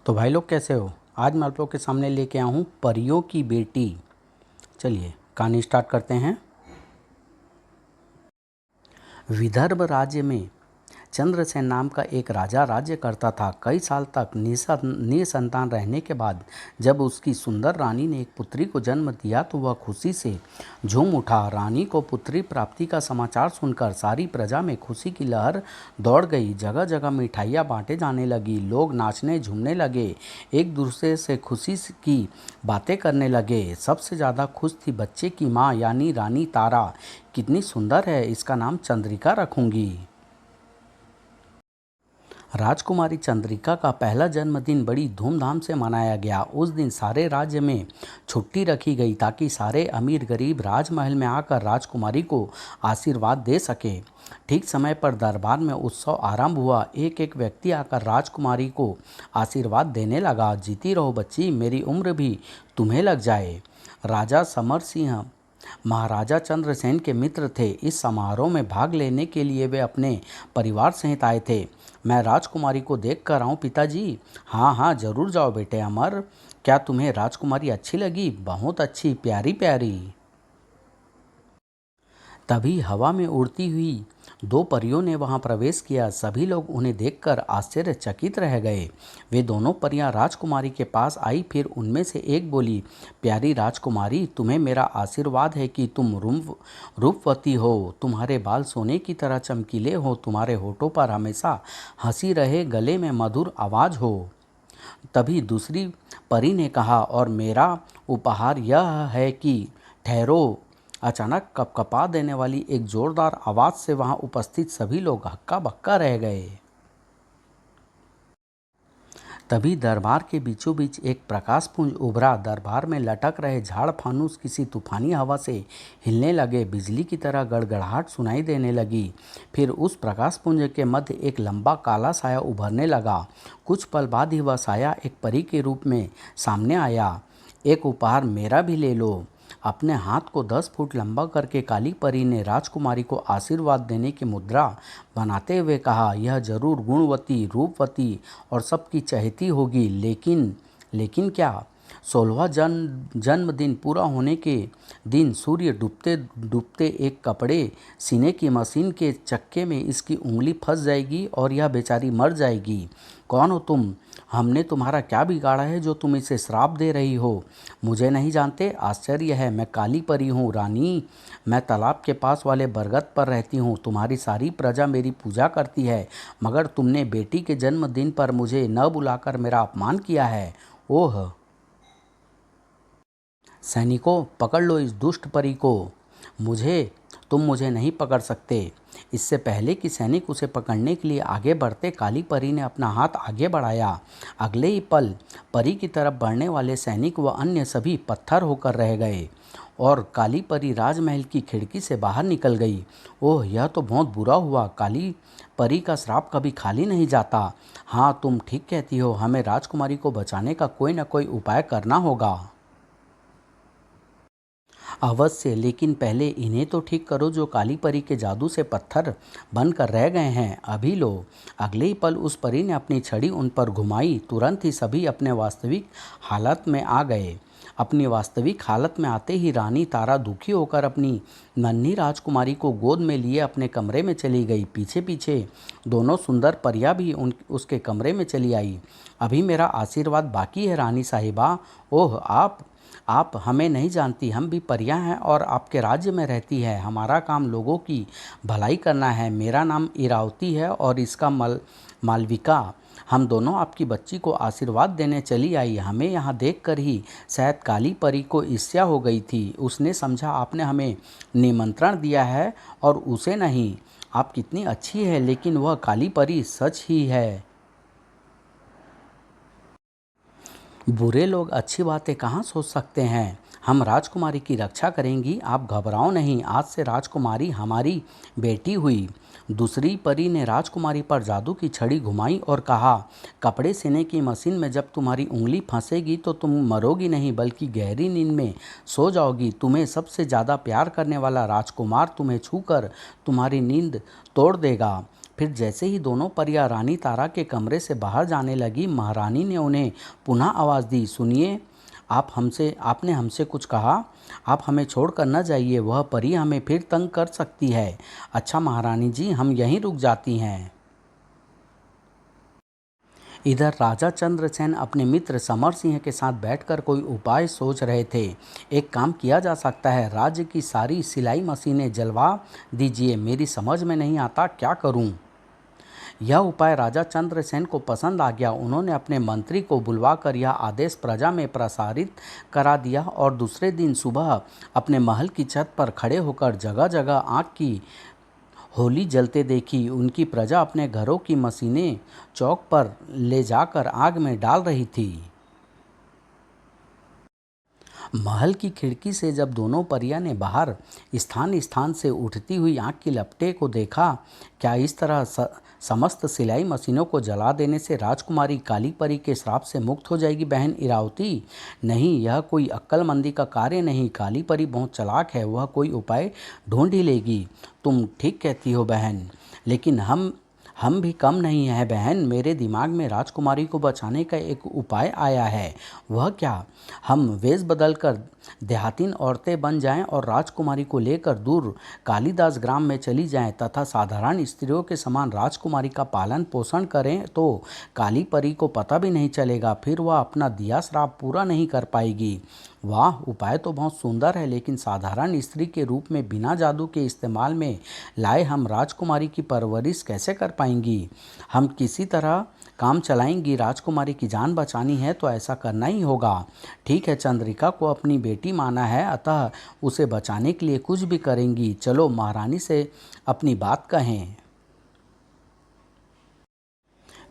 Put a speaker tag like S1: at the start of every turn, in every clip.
S1: तो भाई लोग कैसे हो। आज मैं आप लोग के सामने लेके आया हूँ परियों की बेटी। चलिए कहानी स्टार्ट करते हैं। विदर्भ राज्य में चंद्रसेन नाम का एक राजा राज्य करता था। कई साल तक निसंतान रहने के बाद जब उसकी सुंदर रानी ने एक पुत्री को जन्म दिया तो वह खुशी से झूम उठा। रानी को पुत्री प्राप्ति का समाचार सुनकर सारी प्रजा में खुशी की लहर दौड़ गई। जगह जगह मिठाइयाँ बांटे जाने लगी, लोग नाचने झूमने लगे, एक दूसरे से खुशी की बातें करने लगे। सबसे ज़्यादा खुश थी बच्चे की माँ यानी रानी तारा। कितनी सुंदर है, इसका नाम चंद्रिका रखूंगी। राजकुमारी चंद्रिका का पहला जन्मदिन बड़ी धूमधाम से मनाया गया। उस दिन सारे राज्य में छुट्टी रखी गई ताकि सारे अमीर गरीब राजमहल में आकर राजकुमारी को आशीर्वाद दे सके। ठीक समय पर दरबार में उत्सव आरंभ हुआ। एक एक व्यक्ति आकर राजकुमारी को आशीर्वाद देने लगा। जीती रहो बच्ची, मेरी उम्र भी तुम्हें लग जाए। राजा समर सिंह महाराजा चंद्रसेन के मित्र थे। इस समारोह में भाग लेने के लिए वे अपने परिवार सहित आए थे। मैं राजकुमारी को देख कर आऊँ पिताजी। हाँ हाँ जरूर जाओ बेटे अमर। क्या तुम्हें राजकुमारी अच्छी लगी? बहुत अच्छी, प्यारी प्यारी। तभी हवा में उड़ती हुई दो परियों ने वहां प्रवेश किया। सभी लोग उन्हें देखकर आश्चर्यचकित रह गए। वे दोनों परियां राजकुमारी के पास आई। फिर उनमें से एक बोली, प्यारी राजकुमारी, तुम्हें मेरा आशीर्वाद है कि तुम रूपवती हो। तुम्हारे बाल सोने की तरह चमकीले हो, तुम्हारे होठों पर हमेशा हंसी रहे, गले में मधुर आवाज़ हो। तभी दूसरी परी ने कहा, और मेरा उपहार यह है कि ठहरो। अचानक कपकपा देने वाली एक जोरदार आवाज़ से वहां उपस्थित सभी लोग हक्का बक्का रह गए। तभी दरबार के बीचों बीच एक प्रकाश पुंज उभरा। दरबार में लटक रहे झाड़ फानूस किसी तूफानी हवा से हिलने लगे, बिजली की तरह गड़गड़ाहट सुनाई देने लगी। फिर उस प्रकाश पुंज के मध्य एक लंबा काला साया उभरने लगा। कुछ पल बाद ही वह साया एक परी के रूप में सामने आया। एक उपहार मेरा भी ले लो। अपने हाथ को 10 फुट लंबा करके काली परी ने राजकुमारी को आशीर्वाद देने की मुद्रा बनाते हुए कहा, यह जरूर गुणवती, रूपवती और सबकी चहेती होगी। लेकिन क्या? 16वां जन्मदिन पूरा होने के दिन सूर्य डूबते डूबते एक कपड़े सीने की मशीन के चक्के में इसकी उंगली फंस जाएगी और यह बेचारी मर जाएगी। कौन हो तुम? हमने तुम्हारा क्या बिगाड़ा है जो तुम इसे श्राप दे रही हो? मुझे नहीं जानते? आश्चर्य है, मैं काली परी हूँ रानी। मैं तालाब के पास वाले बरगद पर रहती हूँ। तुम्हारी सारी प्रजा मेरी पूजा करती है, मगर तुमने बेटी के जन्मदिन पर मुझे न बुलाकर मेरा अपमान किया है। ओह! सैनिकों, पकड़ लो इस दुष्ट परी को। तुम मुझे नहीं पकड़ सकते। इससे पहले कि सैनिक उसे पकड़ने के लिए आगे बढ़ते, काली परी ने अपना हाथ आगे बढ़ाया। अगले ही पल परी की तरफ बढ़ने वाले सैनिक व अन्य सभी पत्थर होकर रह गए और काली परी राजमहल की खिड़की से बाहर निकल गई। ओह, यह तो बहुत बुरा हुआ। काली परी का श्राप कभी खाली नहीं जाता। हाँ, तुम ठीक कहती हो, हमें राजकुमारी को बचाने का कोई न कोई उपाय करना होगा। अवश्य, लेकिन पहले इन्हें तो ठीक करो जो काली परी के जादू से पत्थर बनकर रह गए हैं। अभी लो। अगले ही पल उस परी ने अपनी छड़ी उन पर घुमाई। तुरंत ही सभी अपने वास्तविक हालत में आ गए। अपनी वास्तविक हालत में आते ही रानी तारा दुखी होकर अपनी नन्ही राजकुमारी को गोद में लिए अपने कमरे में चली गई। पीछे पीछे दोनों सुंदर परियां भी उसके कमरे में चली आई। अभी मेरा आशीर्वाद बाकी है रानी साहिबा। ओह, आप हमें नहीं जानती, हम भी परियां हैं और आपके राज्य में रहती है। हमारा काम लोगों की भलाई करना है। मेरा नाम इरावती है और इसका मालविका। हम दोनों आपकी बच्ची को आशीर्वाद देने चली आई। हमें यहाँ देखकर ही शायद काली परी को ईर्ष्या हो गई थी। उसने समझा आपने हमें निमंत्रण दिया है और उसे नहीं। आप कितनी अच्छी है, लेकिन वह काली परी सच ही है। बुरे लोग अच्छी बातें कहाँ सोच सकते हैं। हम राजकुमारी की रक्षा करेंगी, आप घबराओ नहीं। आज से राजकुमारी हमारी बेटी हुई। दूसरी परी ने राजकुमारी पर जादू की छड़ी घुमाई और कहा, कपड़े सीने की मशीन में जब तुम्हारी उंगली फंसेगी तो तुम मरोगी नहीं बल्कि गहरी नींद में सो जाओगी। तुम्हें सबसे ज़्यादा प्यार करने वाला राजकुमार तुम्हें छूकर तुम्हारी नींद तोड़ देगा। फिर जैसे ही दोनों परियां रानी तारा के कमरे से बाहर जाने लगी, महारानी ने उन्हें पुनः आवाज़ दी, सुनिए, आपने हमसे कुछ कहा। आप हमें छोड़कर न जाइए, वह परी हमें फिर तंग कर सकती है। अच्छा महारानी जी, हम यहीं रुक जाती हैं। इधर राजा चंद्रसेन अपने मित्र समर सिंह के साथ बैठकर कोई उपाय सोच रहे थे। एक काम किया जा सकता है, राज्य की सारी सिलाई मशीनें जलवा दीजिए, मेरी समझ में नहीं आता क्या करूं। यह उपाय राजा चंद्रसेन को पसंद आ गया। उन्होंने अपने मंत्री को बुलवाकर यह आदेश प्रजा में प्रसारित करा दिया और दूसरे दिन सुबह अपने महल की छत पर खड़े होकर जगह जगह आग की होली जलते देखी। उनकी प्रजा अपने घरों की मशीनें चौक पर ले जाकर आग में डाल रही थी। महल की खिड़की से जब दोनों परियां ने बाहर स्थान स्थान से उठती हुई आग की लपटें को देखा, क्या इस तरह समस्त सिलाई मशीनों को जला देने से राजकुमारी काली परी के श्राप से मुक्त हो जाएगी बहन इरावती? नहीं, यह कोई अक्लमंदी का कार्य नहीं। काली परी बहुत चालाक है, वह कोई उपाय ढूंढ ही लेगी। तुम ठीक कहती हो बहन, लेकिन हम भी कम नहीं हैं बहन। मेरे दिमाग में राजकुमारी को बचाने का एक उपाय आया है। वह क्या? हम वेश बदलकर देहातीन औरतें बन जाएं और राजकुमारी को लेकर दूर कालिदास ग्राम में चली जाएं तथा साधारण स्त्रियों के समान राजकुमारी का पालन पोषण करें तो काली परी को पता भी नहीं चलेगा। फिर वह अपना दिया श्राप पूरा नहीं कर पाएगी। वाह, उपाय तो बहुत सुंदर है, लेकिन साधारण स्त्री के रूप में बिना जादू के इस्तेमाल में लाए हम राजकुमारी की परवरिश कैसे कर पाएंगी? हम किसी तरह काम चलाएंगी। राजकुमारी की जान बचानी है तो ऐसा करना ही होगा। ठीक है, चंद्रिका को अपनी बेटी माना है, अतः उसे बचाने के लिए कुछ भी करेंगी। चलो महारानी से अपनी बात कहें।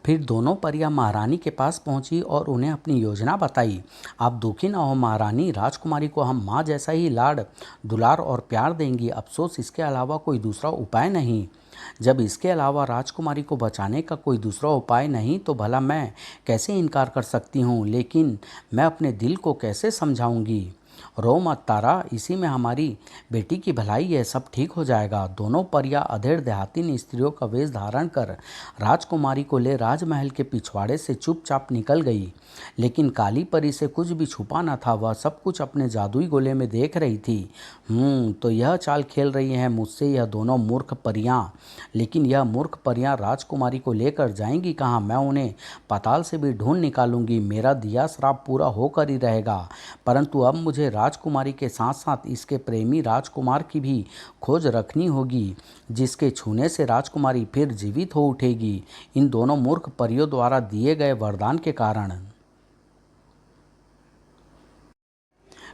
S1: फिर दोनों परियां महारानी के पास पहुंची और उन्हें अपनी योजना बताई। आप दुखी न हो महारानी, राजकुमारी को हम माँ जैसा ही लाड दुलार और प्यार देंगी। अफसोस इसके अलावा कोई दूसरा उपाय नहीं। जब इसके अलावा राजकुमारी को बचाने का कोई दूसरा उपाय नहीं तो भला मैं कैसे इनकार कर सकती हूँ? लेकिन मैं अपने दिल को कैसे समझाऊंगी? रो मत तारा, इसी में हमारी बेटी की भलाई है, सब ठीक हो जाएगा। दोनों परियां अधेड़ देहातीन स्त्रियों का वेश धारण कर राजकुमारी को ले राजमहल के पिछवाड़े से चुपचाप निकल गई। लेकिन काली परी से कुछ भी छुपा न था, वह सब कुछ अपने जादुई गोले में देख रही थी। तो यह चाल खेल रही हैं मुझसे यह दोनों मूर्ख परियां। लेकिन यह मूर्ख परियां राजकुमारी को लेकर जाएंगी कहाँ? मैं उन्हें पाताल से भी ढूंढ निकालूंगी। मेरा दिया श्राप पूरा होकर ही रहेगा। परंतु अब मुझे राजकुमारी के साथ साथ इसके प्रेमी राजकुमार की भी खोज रखनी होगी, जिसके छूने से राजकुमारी फिर जीवित हो उठेगी, इन दोनों मूर्ख परियों द्वारा दिए गए वरदान के कारण।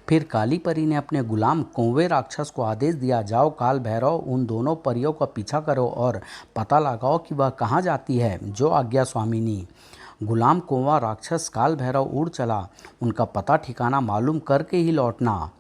S1: फिर काली परी ने अपने गुलाम कौवे राक्षस को आदेश दिया, जाओ काल भैरव, उन दोनों परियों का पीछा करो और पता लगाओ कि वह कहाँ जाती है। जो आज्ञा स्वामिनी। गुलाम कौवा राक्षस काल भैरव उड़ चला, उनका पता ठिकाना मालूम करके ही लौटना।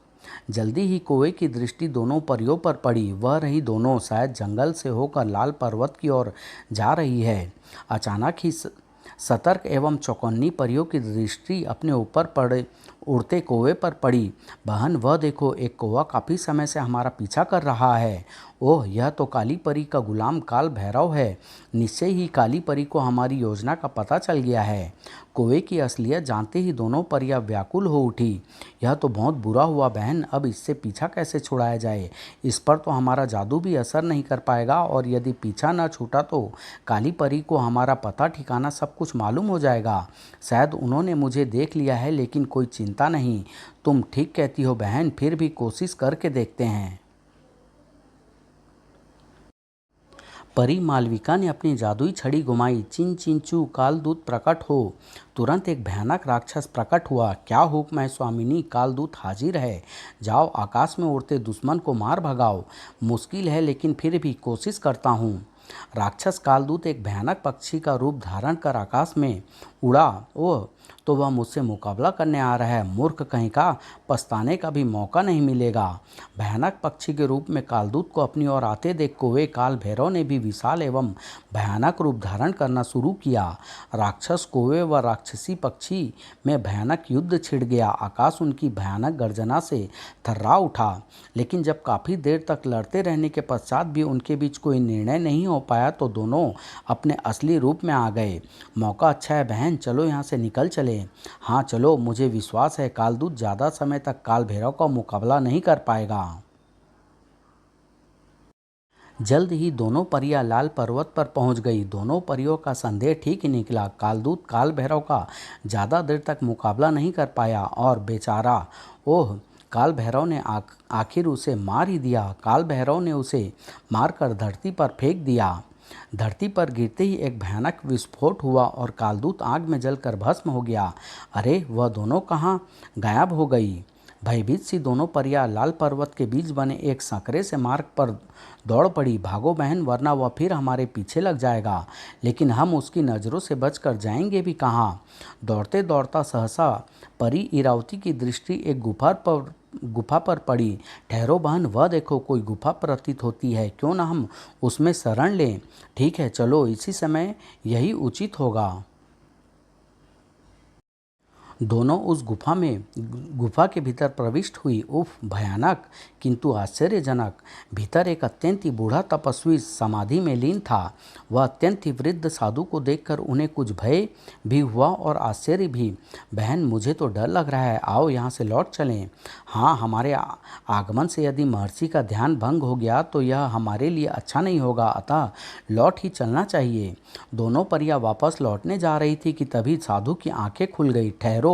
S1: जल्दी ही कौवे की दृष्टि दोनों परियों पर पड़ी। वह रही दोनों शायद जंगल से होकर लाल पर्वत की ओर जा रही है। अचानक ही सतर्क एवं चौकन्नी परियों की दृष्टि अपने ऊपर पड़े उड़ते कौवे पर पड़ी। बहन, वह देखो, एक कौवा काफ़ी समय से हमारा पीछा कर रहा है। ओह, यह तो काली परी का गुलाम काल भैरव है। निश्चय ही काली परी को हमारी योजना का पता चल गया है। कौवे की असलियत जानते ही दोनों परियां व्याकुल हो उठी। यह तो बहुत बुरा हुआ बहन, अब इससे पीछा कैसे छुड़ाया जाए? इस पर तो हमारा जादू भी असर नहीं कर पाएगा, और यदि पीछा न छूटा तो काली परी को हमारा पता ठिकाना सब कुछ मालूम हो जाएगा। शायद उन्होंने मुझे देख लिया है, लेकिन कोई चिंता नहीं। तुम ठीक कहती हो बहन, फिर भी कोशिश करके देखते हैं। परी मालविका ने अपनी जादुई छड़ी घुमाई। चिन चिंचू, कालदूत प्रकट हो। तुरंत एक भयानक राक्षस प्रकट हुआ। क्या हुक्म है स्वामिनी? कालदूत हाजिर है। जाओ आकाश में उड़ते दुश्मन को मार भगाओ। मुश्किल है, लेकिन फिर भी कोशिश करता हूँ। राक्षस कालदूत एक भयानक पक्षी का रूप धारण कर आकाश में उड़ा। ओह, तो वह मुझसे मुकाबला करने आ रहा है। मूर्ख कहीं का, पछताने का भी मौका नहीं मिलेगा। भयानक पक्षी के रूप में कालदूत को अपनी ओर आते देख कौवे काल भैरव ने भी विशाल एवं भयानक रूप धारण करना शुरू किया। राक्षस कौवे व राक्षसी पक्षी में भयानक युद्ध छिड़ गया। आकाश उनकी भयानक गर्जना से थर्रा उठा। लेकिन जब काफ़ी देर तक लड़ते रहने के पश्चात भी उनके बीच कोई निर्णय नहीं हो पाया तो दोनों अपने असली रूप में आ गए। मौका अच्छा है बहन, चलो यहाँ से निकल चले। हाँ चलो, मुझे विश्वास है कालदूत ज़्यादा समय तक काल भैरव का मुकाबला नहीं कर पाएगा। जल्द ही दोनों परियां लाल पर्वत पर पहुंच गई। दोनों परियों का संदेह ठीक ही निकला। कालदूत काल भैरव का ज़्यादा देर तक मुकाबला नहीं कर पाया और बेचारा, ओह, काल भैरव ने आखिर उसे मार ही दिया। काल भैरव ने उसे मारकर धरती पर फेंक दिया। धरती पर गिरते ही एक भयानक विस्फोट हुआ और कालदूत आग में जलकर भस्म हो गया। अरे, वह दोनों कहाँ गायब हो गई। भयभीत सी दोनों परियां लाल पर्वत के बीच बने एक संकरे से मार्ग पर दौड़ पड़ी। भागो बहन, वरना वह फिर हमारे पीछे लग जाएगा। लेकिन हम उसकी नज़रों से बचकर जाएंगे भी कहाँ। दौड़ते दौड़ता सहसा परी इरावती की दृष्टि एक गुफा पर पड़ी। ठहरो बहन, वह देखो, कोई गुफा प्रतीत होती है। क्यों ना हम उसमें शरण लें। ठीक है, चलो, इसी समय यही उचित होगा। दोनों उस गुफा के भीतर प्रविष्ट हुई। उफ, भयानक किंतु आश्चर्यजनक। भीतर एक अत्यंत ही बूढ़ा तपस्वी समाधि में लीन था। वह अत्यंत ही वृद्ध साधु को देखकर उन्हें कुछ भय भी हुआ और आश्चर्य भी। बहन, मुझे तो डर लग रहा है, आओ यहाँ से लौट चलें। हाँ, हमारे आगमन से यदि महर्षि का ध्यान भंग हो गया तो यह हमारे लिए अच्छा नहीं होगा, अतः लौट ही चलना चाहिए। दोनों परियां वापस लौटने जा रही थी कि तभी साधु की आंखें खुल गई। ठहरो,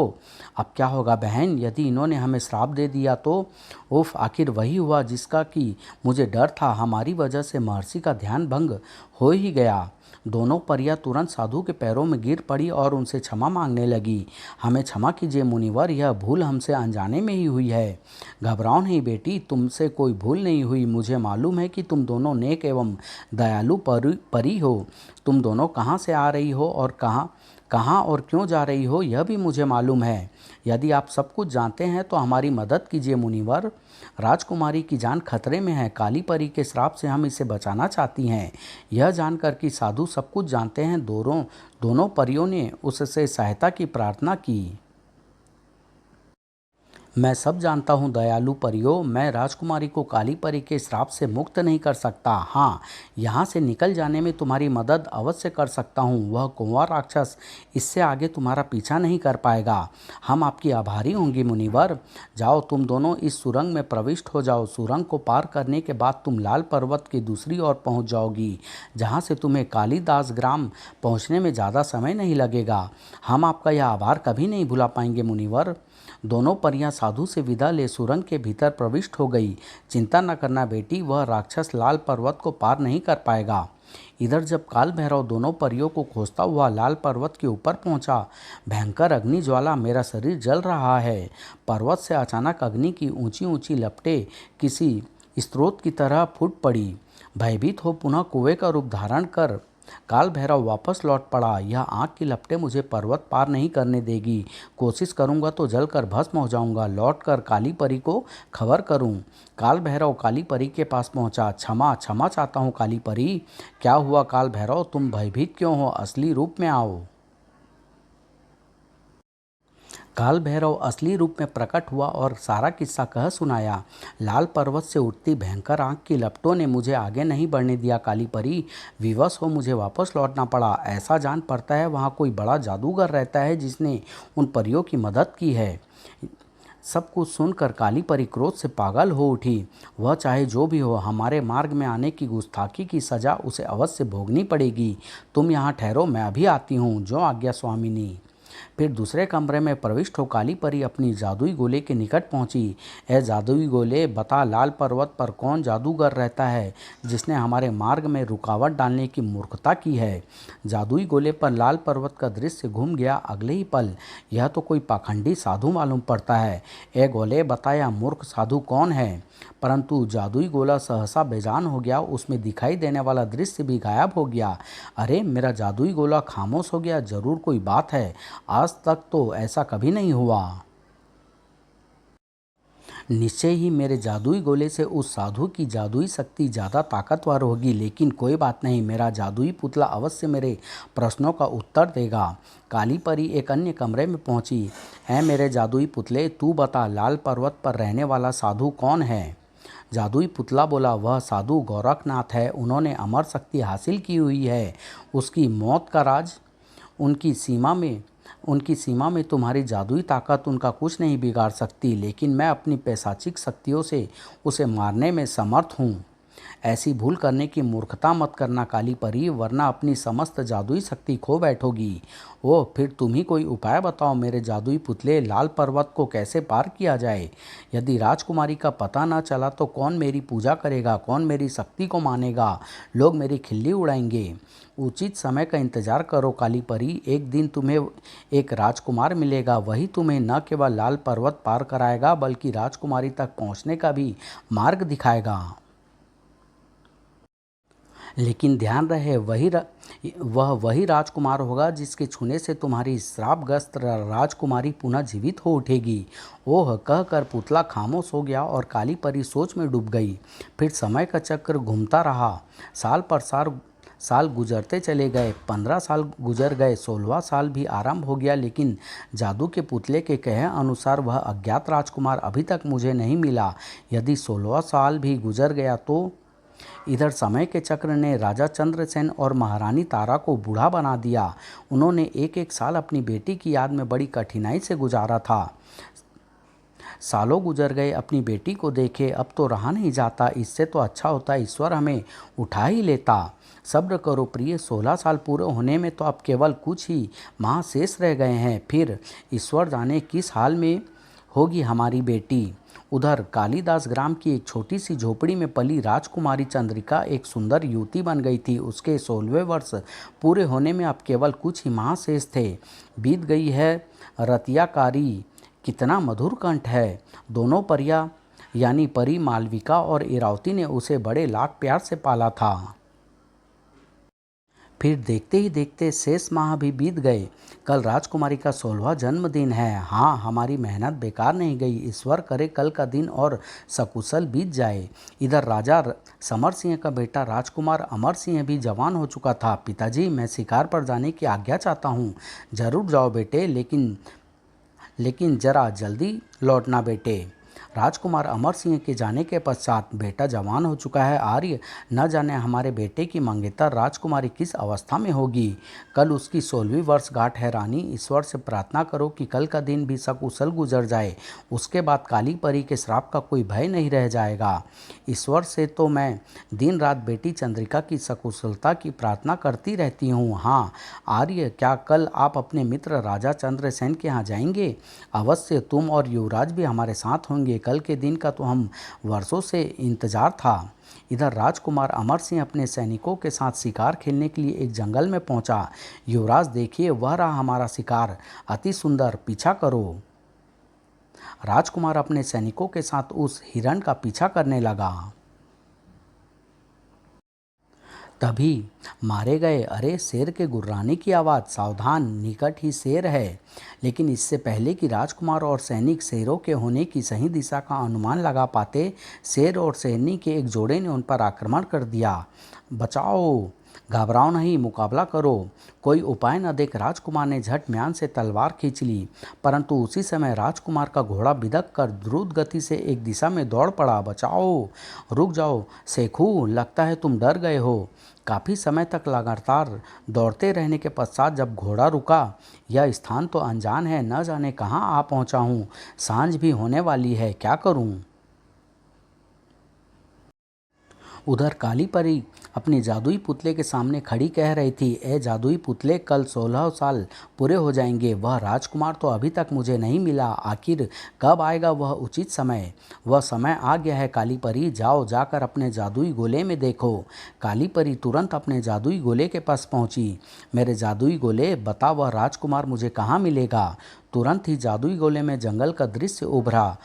S1: अब क्या होगा बहन, यदि इन्होंने हमें श्राप दे दिया तो? उफ, आखिर वही हुआ जिसका कि मुझे डर था। हमारी वजह से महर्षि का ध्यान भंग हो ही गया। दोनों परियां तुरंत साधु के पैरों में गिर पड़ी और उनसे क्षमा मांगने लगी। हमें क्षमा कीजिए मुनिवर, यह भूल हमसे अनजाने में ही हुई है। घबराओ नहीं बेटी, तुमसे कोई भूल नहीं हुई। मुझे मालूम है कि तुम दोनों नेक एवं दयालु परी हो। तुम दोनों कहाँ से आ रही हो और कहाँ और क्यों जा रही हो, यह भी मुझे मालूम है। यदि आप सब कुछ जानते हैं तो हमारी मदद कीजिए मुनिवर। राजकुमारी की जान खतरे में है। काली परी के श्राप से हम इसे बचाना चाहती हैं। यह जानकर कि साधु सब कुछ जानते हैं, दोनों परियों ने उससे सहायता की प्रार्थना की। मैं सब जानता हूँ दयालु परियो, मैं राजकुमारी को काली परी के श्राप से मुक्त नहीं कर सकता। हाँ, यहाँ से निकल जाने में तुम्हारी मदद अवश्य कर सकता हूँ। वह कौवा राक्षस इससे आगे तुम्हारा पीछा नहीं कर पाएगा। हम आपकी आभारी होंगे मुनिवर। जाओ, तुम दोनों इस सुरंग में प्रविष्ट हो जाओ। सुरंग को पार करने के बाद तुम लाल पर्वत की दूसरी ओर पहुँच जाओगी, जहाँ से तुम्हें कालिदास ग्राम पहुँचने में ज़्यादा समय नहीं लगेगा। हम आपका यह आभार कभी नहीं भुला पाएंगे मुनिवर। दोनों परियां साधु से विदा ले सुरंग के भीतर प्रविष्ट हो गई। चिंता न करना बेटी, वह राक्षस लाल पर्वत को पार नहीं कर पाएगा। इधर जब काल भैरव दोनों परियों को खोजता हुआ लाल पर्वत के ऊपर पहुंचा, भयंकर अग्नि ज्वाला, मेरा शरीर जल रहा है। पर्वत से अचानक अग्नि की ऊंची ऊंची लपटें किसी स्रोत की तरह फूट पड़ी। भयभीत हो पुनः कुएं का रूप धारण कर काल भैरव वापस लौट पड़ा। यह आग की लपटें मुझे पर्वत पार नहीं करने देगी। कोशिश करूंगा तो जलकर भस्म हो जाऊंगा। लौटकर काली परी को खबर करूं। काल भैरव काली परी के पास पहुंचा। क्षमा क्षमा चाहता हूं काली परी। क्या हुआ काल भैरव, तुम भयभीत क्यों हो? असली रूप में आओ। काल भैरव असली रूप में प्रकट हुआ और सारा किस्सा कह सुनाया। लाल पर्वत से उठती भयंकर आग की लपटों ने मुझे आगे नहीं बढ़ने दिया। काली परी, विवश हो मुझे वापस लौटना पड़ा। ऐसा जान पड़ता है वहाँ कोई बड़ा जादूगर रहता है जिसने उन परियों की मदद की है। सब कुछ सुनकर काली परी क्रोध से पागल हो उठी। वह चाहे जो भी हो, हमारे मार्ग में आने की गुस्ताखी की सजा उसे अवश्य भोगनी पड़ेगी। तुम यहाँ ठहरो, मैं अभी आती हूँ। जो आज्ञा स्वामिनी। फिर दूसरे कमरे में प्रविष्ट हो काली परी अपनी जादुई गोले के निकट पहुंची। ए जादुई गोले, बता लाल पर्वत पर कौन जादूगर रहता है जिसने हमारे मार्ग में रुकावट डालने की मूर्खता की है। जादुई गोले पर लाल पर्वत का दृश्य घूम गया। अगले ही पल यह तो कोई पाखंडी साधु मालूम पड़ता है। ए गोले, बताया मूर्ख साधु कौन है। परंतु जादुई गोला सहसा बेजान हो गया। उसमें दिखाई देने वाला दृश्य भी गायब हो गया। अरे, मेरा जादुई गोला खामोश हो गया। जरूर कोई बात है। आज तक तो ऐसा कभी नहीं हुआ। निश्चय ही मेरे जादुई गोले से उस साधु की जादुई शक्ति ज़्यादा ताकतवर होगी। लेकिन कोई बात नहीं, मेरा जादुई पुतला अवश्य मेरे प्रश्नों का उत्तर देगा। काली परी एक अन्य कमरे में पहुंची। ऐ मेरे जादुई पुतले, तू बता लाल पर्वत पर रहने वाला साधु कौन है। जादुई पुतला बोला, वह साधु गोरखनाथ है। उन्होंने अमर शक्ति हासिल की हुई है। उसकी मौत का राज उनकी सीमा में तुम्हारी जादुई ताकत उनका कुछ नहीं बिगाड़ सकती। लेकिन मैं अपनी पैशाचिक शक्तियों से उसे मारने में समर्थ हूँ। ऐसी भूल करने की मूर्खता मत करना काली परी, वरना अपनी समस्त जादुई शक्ति खो बैठोगी। ओह, फिर तुम ही कोई उपाय बताओ मेरे जादुई पुतले, लाल पर्वत को कैसे पार किया जाए। यदि राजकुमारी का पता न चला तो कौन मेरी पूजा करेगा, कौन मेरी शक्ति को मानेगा। लोग मेरी खिल्ली उड़ाएंगे। उचित समय का इंतजार करो काली परी। एक दिन तुम्हें एक राजकुमार मिलेगा। वही तुम्हें न केवल लाल पर्वत पार कराएगा बल्कि राजकुमारी तक पहुँचने का भी मार्ग दिखाएगा। लेकिन ध्यान रहे, वह वही राजकुमार होगा जिसके छूने से तुम्हारी श्रापग्रस्त राजकुमारी पुनः जीवित हो उठेगी। ओह, कहकर पुतला खामोश हो गया और काली परी सोच में डूब गई। फिर समय का चक्र घूमता रहा। साल पर साल गुजरते चले गए। 15 साल गुजर गए। 16वां साल भी आरंभ हो गया। लेकिन जादू के पुतले के कहे अनुसार वह अज्ञात राजकुमार अभी तक मुझे नहीं मिला। यदि 16वां साल भी गुजर गया तो इधर समय के चक्र ने राजा चंद्रसेन और महारानी तारा को बूढ़ा बना दिया। उन्होंने एक एक साल अपनी बेटी की याद में बड़ी कठिनाई से गुजारा था। सालों गुजर गए, अपनी बेटी को देखे अब तो रहा नहीं जाता। इससे तो अच्छा होता ईश्वर हमें उठा ही लेता। सब्र करो प्रिय, 16 साल पूरे होने में तो अब केवल कुछ ही माह शेष रह गए हैं। फिर ईश्वर जाने किस हाल में होगी हमारी बेटी। उधर कालिदास ग्राम की एक छोटी सी झोपड़ी में पली राजकुमारी चंद्रिका एक सुंदर युवती बन गई थी। उसके 16वें वर्ष पूरे होने में अब केवल कुछ ही माह शेष थे। बीत गई है रतियाकारी, कितना मधुर कंठ है। दोनों परियां यानी परी मालविका और इरावती ने उसे बड़े लाड प्यार से पाला था। फिर देखते ही देखते शेष माह भी बीत गए। कल राजकुमारी का 16वां जन्मदिन है। हाँ, हमारी मेहनत बेकार नहीं गई। ईश्वर करे कल का दिन और सकुशल बीत जाए। इधर राजा समर सिंह का बेटा राजकुमार अमर सिंह भी जवान हो चुका था। पिताजी, मैं शिकार पर जाने की आज्ञा चाहता हूँ। जरूर जाओ बेटे, लेकिन जरा जल्दी लौटना बेटे। राजकुमार अमर सिंह के जाने के पश्चात बेटा जवान हो चुका है। आर्य, न जाने हमारे बेटे की मंगेतर राजकुमारी किस अवस्था में होगी। कल उसकी 16वीं वर्षगांठ है। रानी, ईश्वर से प्रार्थना करो कि कल का दिन भी सकुशल गुजर जाए। उसके बाद काली परी के श्राप का कोई भय नहीं रह जाएगा। ईश्वर से तो मैं दिन रात बेटी चंद्रिका की सकुशलता की प्रार्थना करती रहती हूँ। हाँ आर्य, क्या कल आप अपने मित्र राजा चंद्रसेन के यहाँ जाएंगे। अवश्य, तुम और युवराज भी हमारे साथ होंगे। कल के दिन का तो हम वर्षों से इंतजार था। इधर राजकुमार अमर सिंह अपने सैनिकों के साथ शिकार खेलने के लिए एक जंगल में पहुंचा। युवराज, देखिए वह रहा हमारा शिकार, अति सुंदर, पीछा करो। राजकुमार अपने सैनिकों के साथ उस हिरण का पीछा करने लगा। तभी मारे गए। अरे, शेर के गुर्राने की आवाज़, सावधान, निकट ही शेर है। लेकिन इससे पहले कि राजकुमार और सैनिक शेरों के होने की सही दिशा का अनुमान लगा पाते, शेर और शेरनी के एक जोड़े ने उन पर आक्रमण कर दिया। बचाओ, घबराओ नहीं, मुकाबला करो। कोई उपाय न देख राजकुमार ने झट म्यान से तलवार खींच ली। परंतु उसी समय राजकुमार का घोड़ा बिदक कर द्रुत गति से एक दिशा में दौड़ पड़ा। बचाओ, रुक जाओ शेखू, लगता है तुम डर गए हो। काफ़ी समय तक लगातार दौड़ते रहने के पश्चात जब घोड़ा रुका, यह स्थान तो अनजान है, न जाने कहाँ आ पहुँचा हूँ। सांझ भी होने वाली है, क्या करूँ। उधर काली परी अपने जादुई पुतले के सामने खड़ी कह रही थी, ए जादुई पुतले, कल 16 साल पूरे हो जाएंगे। वह राजकुमार तो अभी तक मुझे नहीं मिला, आखिर कब आएगा वह उचित समय? वह समय आ गया है काली परी, जाओ जाकर अपने जादुई गोले में देखो। काली परी तुरंत अपने जादुई गोले के पास पहुंची। मेरे जादुई गोले, बता वह राजकुमार मुझे कहाँ मिलेगा? तुरंत ही जादुई गोले में जंगल का दृश्य उभरा।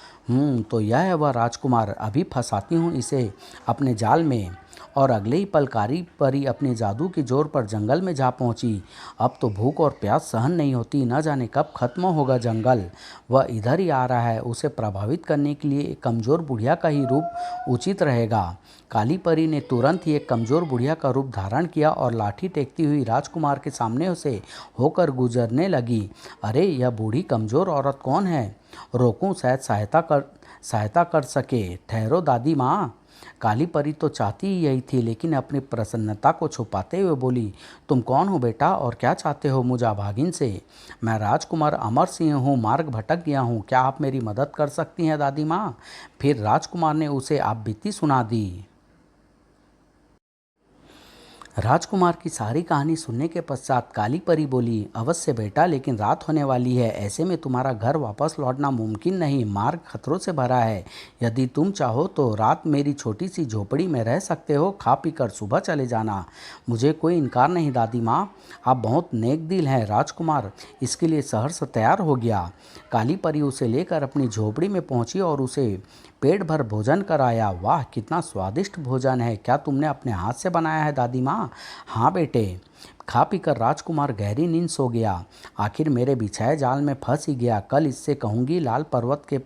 S1: तो यह है वह राजकुमार, अभी फंसाती हूँ इसे अपने जाल में। और अगले ही पल काली परी अपने जादू के जोर पर जंगल में जा पहुंची। अब तो भूख और प्यास सहन नहीं होती, न जाने कब खत्म होगा जंगल। वह इधर ही आ रहा है, उसे प्रभावित करने के लिए एक कमज़ोर बुढ़िया का ही रूप उचित रहेगा। काली परी ने तुरंत ही एक कमज़ोर बुढ़िया का रूप धारण किया और लाठी टेकती हुई राजकुमार के सामने से होकर गुजरने लगी। अरे यह बूढ़ी कमज़ोर औरत कौन है? रोकूं, शायद सहायता कर सके। ठहरो दादी माँ। काली परी तो चाहती ही यही थी, लेकिन अपनी प्रसन्नता को छुपाते हुए बोली, तुम कौन हो बेटा और क्या चाहते हो मुझ अभागिन से? मैं राजकुमार अमर सिंह हूँ, मार्ग भटक गया हूँ, क्या आप मेरी मदद कर सकती हैं दादी माँ? फिर राजकुमार ने उसे आप बीती सुना दी। राजकुमार की सारी कहानी सुनने के पश्चात काली परी बोली, अवश्य बेटा, लेकिन रात होने वाली है, ऐसे में तुम्हारा घर वापस लौटना मुमकिन नहीं, मार्ग खतरों से भरा है। यदि तुम चाहो तो रात मेरी छोटी सी झोपड़ी में रह सकते हो, खा पी कर सुबह चले जाना। मुझे कोई इनकार नहीं दादी माँ, आप बहुत नेक दिल हैं। राजकुमार इसके लिए सहर्ष तैयार हो गया। काली परी उसे लेकर अपनी झोपड़ी में पहुंची और उसे पेट भर भोजन कराया। वाह कितना स्वादिष्ट भोजन है, क्या तुमने अपने हाथ से बनाया है दादी माँ? हाँ बेटे। खा पीकर राजकुमार गहरी नींद सो गया। आखिर मेरे बिछाए जाल में फंस ही गया, कल इससे कहूँगी लाल पर्वत के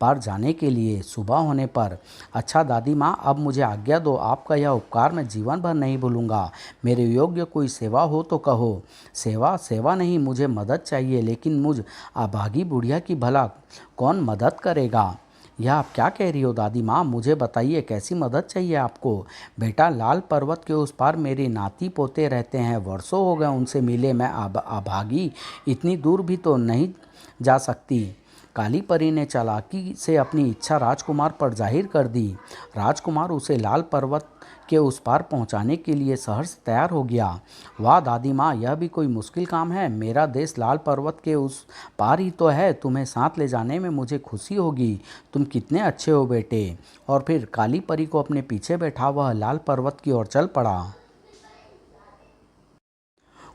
S1: पार जाने के लिए सुबह होने पर। अच्छा दादी माँ, अब मुझे आज्ञा दो, आपका यह उपकार मैं जीवन भर नहीं भूलूंगा। मेरे योग्य कोई सेवा हो तो कहो। सेवा सेवा नहीं, मुझे मदद चाहिए, लेकिन मुझ अभागी बुढ़िया की भला कौन मदद करेगा? यह आप क्या कह रही हो दादी माँ? मुझे बताइए कैसी मदद चाहिए आपको? बेटा, लाल पर्वत के उस पार मेरे नाती पोते रहते हैं, वर्षों हो गए उनसे मिले, मैं अभागी इतनी दूर भी तो नहीं जा सकती। काली परी ने चालाकी से अपनी इच्छा राजकुमार पर जाहिर कर दी। राजकुमार उसे लाल पर्वत के उस पार पहुंचाने के लिए सहर्ष तैयार हो गया। वाह दादी माँ, यह भी कोई मुश्किल काम है? मेरा देश लाल पर्वत के उस पार ही तो है, तुम्हें साथ ले जाने में मुझे खुशी होगी। तुम कितने अच्छे हो बेटे। और फिर काली परी को अपने पीछे बैठा वह लाल पर्वत की ओर चल पड़ा।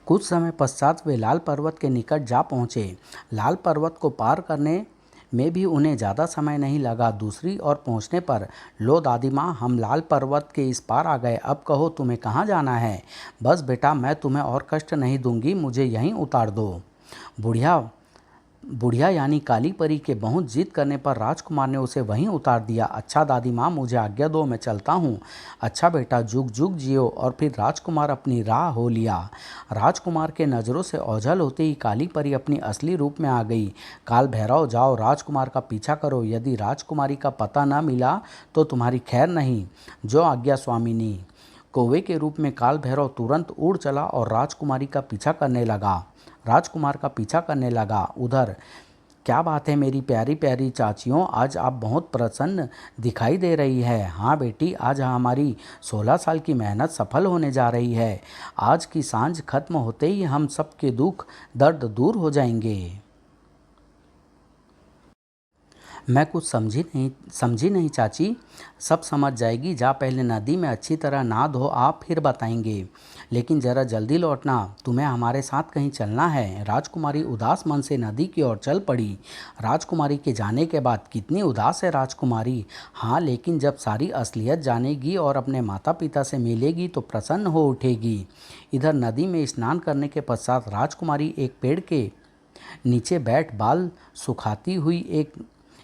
S1: कुछ समय पश्चात वे लाल पर्वत के निकट जा पहुँचे। लाल पर्वत को पार करने में भी उन्हें ज़्यादा समय नहीं लगा। दूसरी ओर पहुँचने पर, लो दादी माँ, हम लाल पर्वत के इस पार आ गए, अब कहो तुम्हें कहाँ जाना है? बस बेटा, मैं तुम्हें और कष्ट नहीं दूंगी, मुझे यहीं उतार दो। बुढ़िया बुढ़िया यानी काली परी के बहुत जिद करने पर राजकुमार ने उसे वहीं उतार दिया। अच्छा दादी माँ, मुझे आज्ञा दो, मैं चलता हूँ। अच्छा बेटा, जुग जुग जियो। और फिर राजकुमार अपनी राह हो लिया। राजकुमार के नज़रों से ओझल होते ही काली परी अपनी असली रूप में आ गई। काल भैरव, जाओ राजकुमार का पीछा करो, यदि राजकुमारी का पता न मिला तो तुम्हारी खैर नहीं। जो आज्ञा स्वामिनी। कौवे के रूप में काल भैरव तुरंत उड़ चला और राजकुमारी का पीछा करने लगा। राजकुमार का पीछा करने लगा। उधर, क्या बात है मेरी प्यारी प्यारी चाचियों, आज आप बहुत प्रसन्न दिखाई दे रही है। हाँ बेटी, आज हमारी 16 साल की मेहनत सफल होने जा रही है। आज की सांझ खत्म होते ही हम सबके दुख दर्द दूर हो जाएंगे। मैं कुछ समझी नहीं चाची। सब समझ जाएगी, जा पहले नदी में अच्छी तरह नहा धो, आप फिर बताएंगे। लेकिन ज़रा जल्दी लौटना, तुम्हें हमारे साथ कहीं चलना है। राजकुमारी उदास मन से नदी की ओर चल पड़ी। राजकुमारी के जाने के बाद कितनी उदास है राजकुमारी। हाँ, लेकिन जब सारी असलियत जानेगी और अपने माता पिता से मिलेगी तो प्रसन्न हो उठेगी। इधर नदी में स्नान करने के पश्चात राजकुमारी एक पेड़ के नीचे बैठ बाल सुखाती हुई एक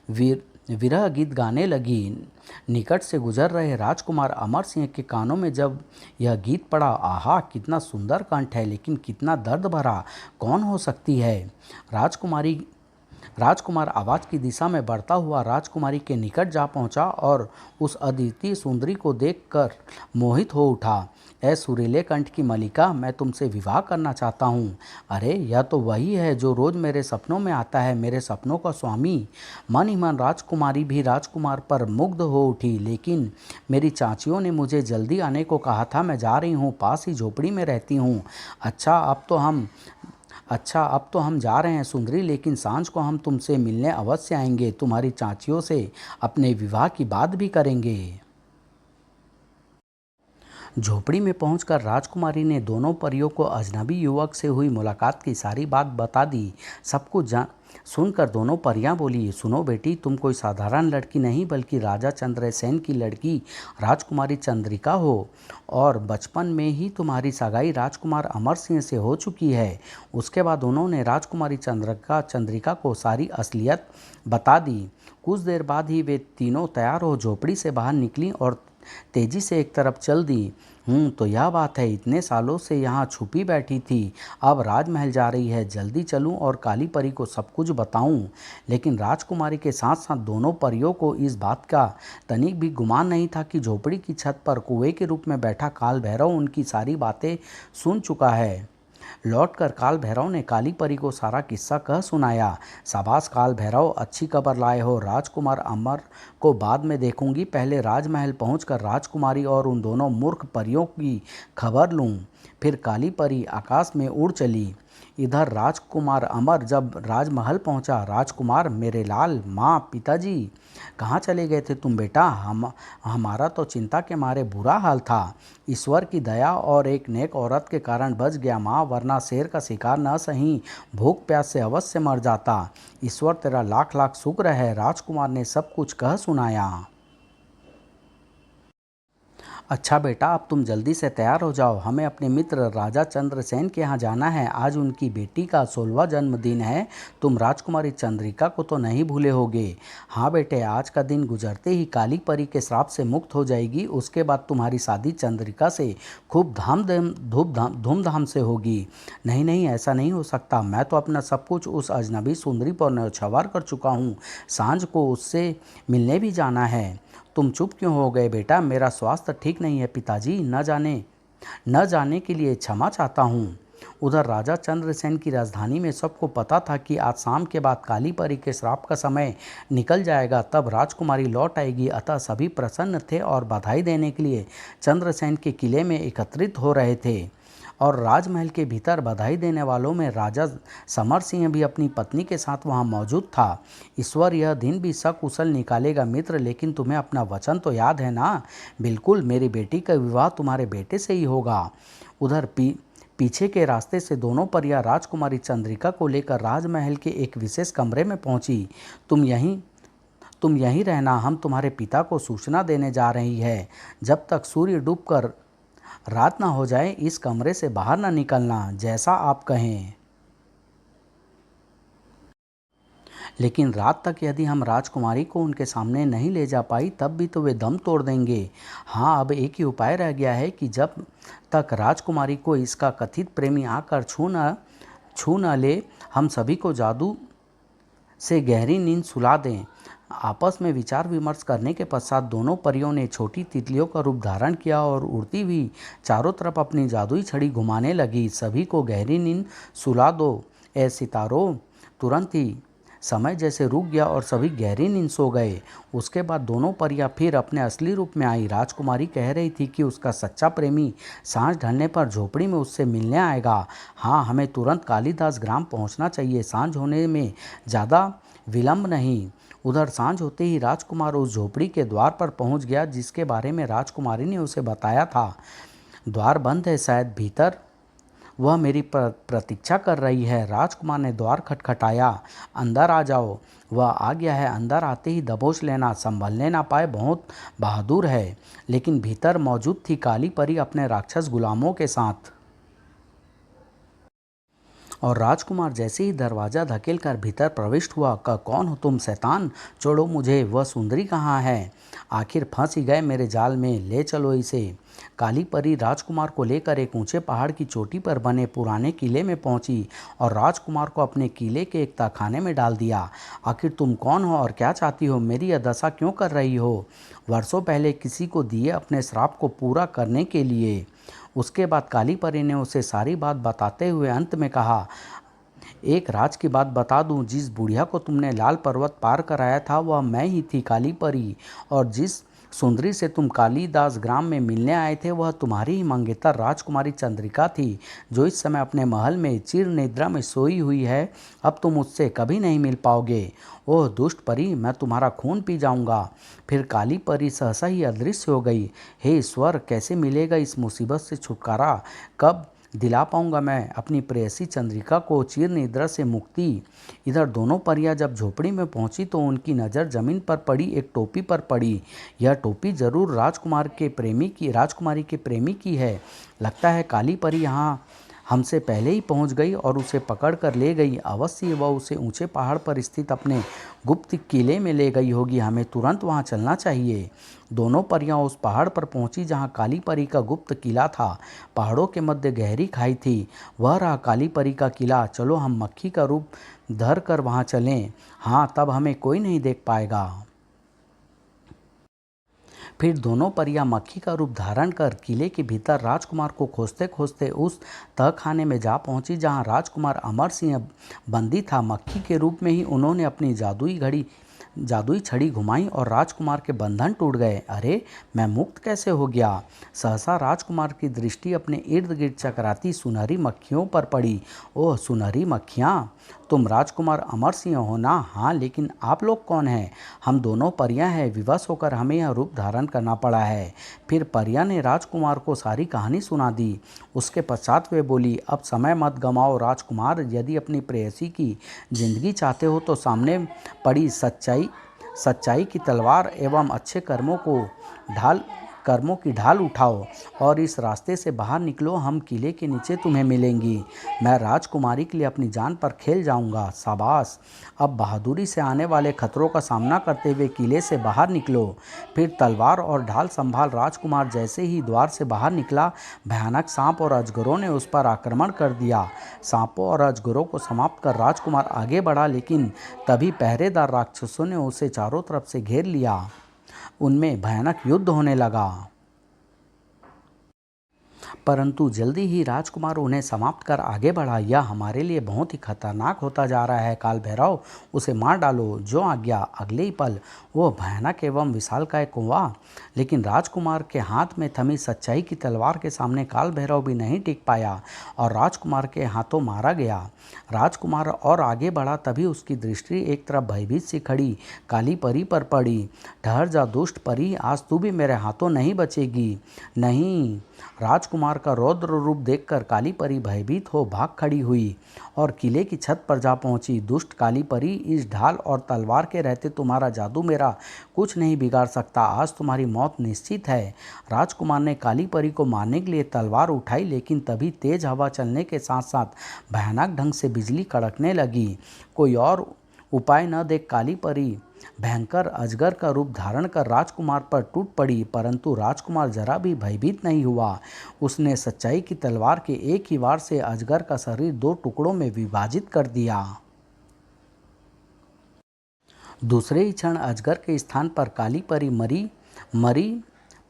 S1: विरह गीत गाने लगी। निकट से गुजर रहे राजकुमार अमर सिंह के कानों में जब यह गीत पड़ा, आहा कितना सुंदर कंठ है, लेकिन कितना दर्द भरा, कौन हो सकती है? राजकुमारी राजकुमार आवाज़ की दिशा में बढ़ता हुआ राजकुमारी के निकट जा पहुंचा और उस अद्वितीय सुंदरी को देखकर मोहित हो उठा। ए सुरीले कंठ की मलिका, मैं तुमसे विवाह करना चाहता हूँ। अरे यह तो वही है जो रोज़ मेरे सपनों में आता है, मेरे सपनों का स्वामी। मन ही मन राजकुमारी भी राजकुमार पर मुग्ध हो उठी। लेकिन मेरी चाचियों ने मुझे जल्दी आने को कहा था, मैं जा रही हूँ, पास ही झोपड़ी में रहती हूँ। अब तो हम जा रहे हैं सुंदरी, लेकिन सांझ को हम तुमसे मिलने अवश्य आएंगे। तुम्हारी चाचियों से अपने विवाह की बात भी करेंगे। झोपड़ी में पहुंचकर राजकुमारी ने दोनों परियों को अजनबी युवक से हुई मुलाकात की सारी बात बता दी। सब कुछ सुनकर दोनों परियां बोली, सुनो बेटी, तुम कोई साधारण लड़की नहीं बल्कि राजा चंद्रसेन की लड़की राजकुमारी चंद्रिका हो, और बचपन में ही तुम्हारी सगाई राजकुमार अमर सिंह से हो चुकी है। उसके बाद उन्होंने राजकुमारी चंद्रिका को सारी असलियत बता दी। कुछ देर बाद ही वे तीनों तैयार हो झोपड़ी से बाहर निकली और तेजी से एक तरफ चल दी। तो यह बात है, इतने सालों से यहाँ छुपी बैठी थी, अब राजमहल जा रही है। जल्दी चलूं और काली परी को सब कुछ बताऊं। लेकिन राजकुमारी के साथ साथ दोनों परियों को इस बात का तनिक भी गुमान नहीं था कि झोपड़ी की छत पर कुएं के रूप में बैठा काल भैरव उनकी सारी बातें सुन चुका है। लौटकर काल भैरव ने काली परी को सारा किस्सा कह सुनाया। शाबाश काल भैरव, अच्छी खबर लाए हो। राजकुमार अमर को बाद में देखूंगी, पहले राजमहल पहुंचकर राजकुमारी और उन दोनों मूर्ख परियों की खबर लूं। फिर काली परी आकाश में उड़ चली। इधर राजकुमार अमर जब राजमहल पहुंचा, राजकुमार, मेरे लाल, माँ, पिताजी कहाँ चले गए थे तुम बेटा? हमारा तो चिंता के मारे बुरा हाल था। ईश्वर की दया और एक नेक औरत के कारण बच गया माँ, वरना शेर का शिकार न सही भूख प्यास से अवश्य मर जाता। ईश्वर तेरा लाख लाख शुक्र है। राजकुमार ने सब कुछ कह सुनाया। अच्छा बेटा, अब तुम जल्दी से तैयार हो जाओ, हमें अपने मित्र राजा चंद्रसेन के यहाँ जाना है। आज उनकी बेटी का 16वां जन्मदिन है। तुम राजकुमारी चंद्रिका को तो नहीं भूले होगे? हाँ बेटे, आज का दिन गुजरते ही काली परी के श्राप से मुक्त हो जाएगी। उसके बाद तुम्हारी शादी चंद्रिका से खूब धूमधाम से होगी। नहीं नहीं, ऐसा नहीं हो सकता। मैं तो अपना सब कुछ उस अजनबी सुंदरी पर न्यौछावर कर चुका हूँ। सांझ को उससे मिलने भी जाना है। तुम चुप क्यों हो गए बेटा? मेरा स्वास्थ्य ठीक नहीं है पिताजी, न जाने के लिए क्षमा चाहता हूँ। उधर राजा चंद्रसेन की राजधानी में सबको पता था कि आज शाम के बाद काली परी के श्राप का समय निकल जाएगा, तब राजकुमारी लौट आएगी। अतः सभी प्रसन्न थे और बधाई देने के लिए चंद्रसेन के किले में एकत्रित हो रहे थे। और राजमहल के भीतर बधाई देने वालों में राजा समर सिंह भी अपनी पत्नी के साथ वहां मौजूद था। ईश्वर यह दिन भी सकुशल निकालेगा मित्र, लेकिन तुम्हें अपना वचन तो याद है ना? बिल्कुल, मेरी बेटी का विवाह तुम्हारे बेटे से ही होगा। उधर पीछे के रास्ते से दोनों परियां राजकुमारी चंद्रिका को लेकर राजमहल के एक विशेष कमरे में पहुंची। तुम यहीं रहना, हम तुम्हारे पिता को सूचना देने जा रही है। जब तक सूर्य डूबकर रात ना हो जाए, इस कमरे से बाहर ना निकलना, जैसा आप कहें। लेकिन रात तक यदि हम राजकुमारी को उनके सामने नहीं ले जा पाई, तब भी तो वे दम तोड़ देंगे। हाँ, अब एक ही उपाय रह गया है कि जब तक राजकुमारी को इसका कथित प्रेमी आकर छू न ले, हम सभी को जादू से गहरी नींद सुला दें। आपस में विचार विमर्श करने के पश्चात दोनों परियों ने छोटी तितलियों का रूप धारण किया और उड़ती हुई चारों तरफ अपनी जादुई छड़ी घुमाने लगी। सभी को गहरी नींद सुला दो ए सितारों। तुरंत ही समय जैसे रुक गया और सभी गहरी नींद सो गए। उसके बाद दोनों परियां फिर अपने असली रूप में आई। राजकुमारी कह रही थी कि उसका सच्चा प्रेमी सांझ ढलने पर झोपड़ी में उससे मिलने आएगा। हाँ, हमें तुरंत कालिदास ग्राम पहुंचना चाहिए, सांझ होने में ज़्यादा विलंब नहीं। उधर सांझ होते ही राजकुमार उस झोपड़ी के द्वार पर पहुंच गया जिसके बारे में राजकुमारी ने उसे बताया था। द्वार बंद है, शायद भीतर वह मेरी प्रतीक्षा कर रही है। राजकुमार ने द्वार खटखटाया। अंदर आ जाओ। वह आ गया है। अंदर आते ही दबोच लेना, संभलने ना पाए, बहुत बहादुर है। लेकिन भीतर मौजूद थी काली परी अपने राक्षस गुलामों के साथ। और राजकुमार जैसे ही दरवाज़ा धकेलकर भीतर प्रविष्ट हुआ, कौन हो तुम शैतान? छोड़ो मुझे, वह सुंदरी कहाँ है? आखिर फंस ही गए मेरे जाल में, ले चलो इसे। काली परी राजकुमार को लेकर एक ऊंचे पहाड़ की चोटी पर बने पुराने किले में पहुंची और राजकुमार को अपने किले के एक तहखाने में डाल दिया। आखिर तुम कौन हो और क्या चाहती हो? मेरी यह दशा क्यों कर रही हो? वर्षों पहले किसी को दिए अपने श्राप को पूरा करने के लिए। उसके बाद काली परी ने उसे सारी बात बताते हुए अंत में कहा, एक राज की बात बता दूं, जिस बुढ़िया को तुमने लाल पर्वत पार कराया था वह मैं ही थी, काली परी। और जिस सुंदरी से तुम कालीदास ग्राम में मिलने आए थे वह तुम्हारी ही मंगेतर राजकुमारी चंद्रिका थी, जो इस समय अपने महल में चिर निद्रा में सोई हुई है। अब तुम उससे कभी नहीं मिल पाओगे। ओह दुष्ट परी, मैं तुम्हारा खून पी जाऊंगा। फिर काली परी सहसा ही अदृश्य हो गई। हे ईश्वर, कैसे मिलेगा इस मुसीबत से छुटकारा? कब दिला पाऊंगा मैं अपनी प्रेयसी चंद्रिका को चिर निद्रा से मुक्ति? इधर दोनों परियां जब झोपड़ी में पहुंची तो उनकी नज़र जमीन पर पड़ी एक टोपी पर पड़ी। यह टोपी जरूर राजकुमारी के प्रेमी की है। लगता है काली परी यहाँ हमसे पहले ही पहुंच गई और उसे पकड़ कर ले गई। अवश्य वह उसे ऊंचे पहाड़ पर स्थित अपने गुप्त किले में ले गई होगी। हमें तुरंत वहां चलना चाहिए। दोनों परियां उस पहाड़ पर पहुंची जहां काली परी का गुप्त किला था। पहाड़ों के मध्य गहरी खाई थी। वह रहा काली परी का किला। चलो हम मक्खी का रूप धर कर वहां चलें। हाँ, तब हमें कोई नहीं देख पाएगा। फिर दोनों परियां मक्खी का रूप धारण कर किले के भीतर राजकुमार को खोजते खोजते उस तहखाने में जा पहुंची जहां राजकुमार अमर सिंह बंदी था। मक्खी के रूप में ही उन्होंने अपनी जादुई छड़ी घुमाई और राजकुमार के बंधन टूट गए। अरे, मैं मुक्त कैसे हो गया? सहसा राजकुमार की दृष्टि अपने इर्द गिर्द चकराती सुनहरी मक्खियों पर पड़ी। ओह सुनहरी मक्खियाँ, तुम राजकुमार अमर सिंह हो ना? हाँ, लेकिन आप लोग कौन हैं? हम दोनों परियां हैं। विवश होकर हमें यह रूप धारण करना पड़ा है। फिर परियां ने राजकुमार को सारी कहानी सुना दी। उसके पश्चात वे बोली, अब समय मत गंवाओ राजकुमार। यदि अपनी प्रेयसी की जिंदगी चाहते हो तो सामने पड़ी सच्चाई की तलवार एवं अच्छे कर्मों की ढाल उठाओ और इस रास्ते से बाहर निकलो। हम किले के नीचे तुम्हें मिलेंगी। मैं राजकुमारी के लिए अपनी जान पर खेल जाऊंगा। शाबाश, अब बहादुरी से आने वाले खतरों का सामना करते हुए किले से बाहर निकलो। फिर तलवार और ढाल संभाल राजकुमार जैसे ही द्वार से बाहर निकला, भयानक सांप और अजगरों ने उस पर आक्रमण कर दिया। सांपों और अजगरों को समाप्त कर राजकुमार आगे बढ़ा, लेकिन तभी पहरेदार राक्षसों ने उसे चारों तरफ से घेर लिया। उनमें भयानक युद्ध होने लगा। परंतु जल्दी ही राजकुमार उन्हें समाप्त कर आगे बढ़ा। यह हमारे लिए बहुत ही खतरनाक होता जा रहा है। काल भैरव, उसे मार डालो। जो आज्ञा। अगले ही पल वह भयानक एवं विशालकाय कुआं, लेकिन राजकुमार के हाथ में थमी सच्चाई की तलवार के सामने काल भैरव भी नहीं टिक पाया और राजकुमार के हाथों मारा गया। राजकुमार और आगे बढ़ा, तभी उसकी दृष्टि एक तरफ भयभीत सी खड़ी काली परी पर पड़ी। ठहर जा दुष्ट परी, आज तू भी मेरे हाथों नहीं बचेगी। नहीं। राजकुमार का रौद्र रूप देखकर काली परी भयभीत हो भाग खड़ी हुई और किले की छत पर जा पहुंची। दुष्ट काली परी, इस ढाल और तलवार के रहते तुम्हारा जादू मेरा कुछ नहीं बिगाड़ सकता। आज तुम्हारी मौत निश्चित है। राजकुमार ने काली परी को मारने के लिए तलवार उठाई, लेकिन तभी तेज हवा चलने के साथ साथ भयानक ढंग से बिजली कड़कने लगी। कोई और उपाय न देख काली परी भयंकर अजगर का रूप धारण कर राजकुमार पर टूट पड़ी, परंतु राजकुमार जरा भी भयभीत नहीं हुआ। उसने सच्चाई की तलवार के एक ही वार से अजगर का शरीर 2 टुकड़ों में विभाजित कर दिया। दूसरे ही क्षण अजगर के स्थान पर काली परी मरी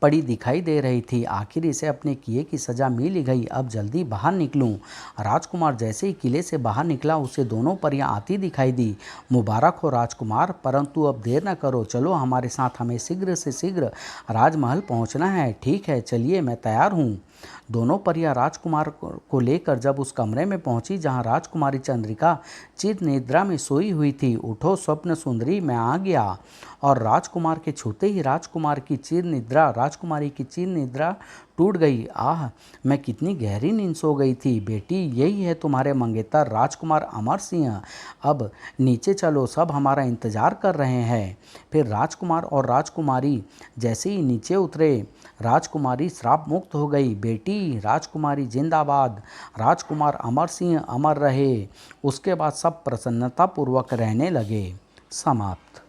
S1: पड़ी दिखाई दे रही थी। आखिर इसे अपने किए की सजा मिल ही गई। अब जल्दी बाहर निकलूं। राजकुमार जैसे ही किले से बाहर निकला, उसे दोनों परियां आती दिखाई दी। मुबारक हो राजकुमार, परंतु अब देर न करो। चलो हमारे साथ, हमें शीघ्र से शीघ्र राजमहल पहुंचना है। ठीक है, चलिए, मैं तैयार हूँ। दोनों परियां राजकुमार को लेकर जब उस कमरे में पहुंची जहां राजकुमारी चंद्रिका चिर निद्रा में सोई हुई थी। उठो स्वप्न सुंदरी, मैं आ गया। और राजकुमार के छूते ही राजकुमारी की चिर निद्रा टूट गई। आह, मैं कितनी गहरी नींद सो गई थी। बेटी, यही है तुम्हारे मंगेतर राजकुमार अमर सिंह। अब नीचे चलो, सब हमारा इंतजार कर रहे हैं। फिर राजकुमार और राजकुमारी जैसे ही नीचे उतरे, राजकुमारी श्राप मुक्त हो गई। बेटी राजकुमारी जिंदाबाद, राजकुमार अमर सिंह अमर रहे। उसके बाद सब प्रसन्नतापूर्वक रहने लगे। समाप्त।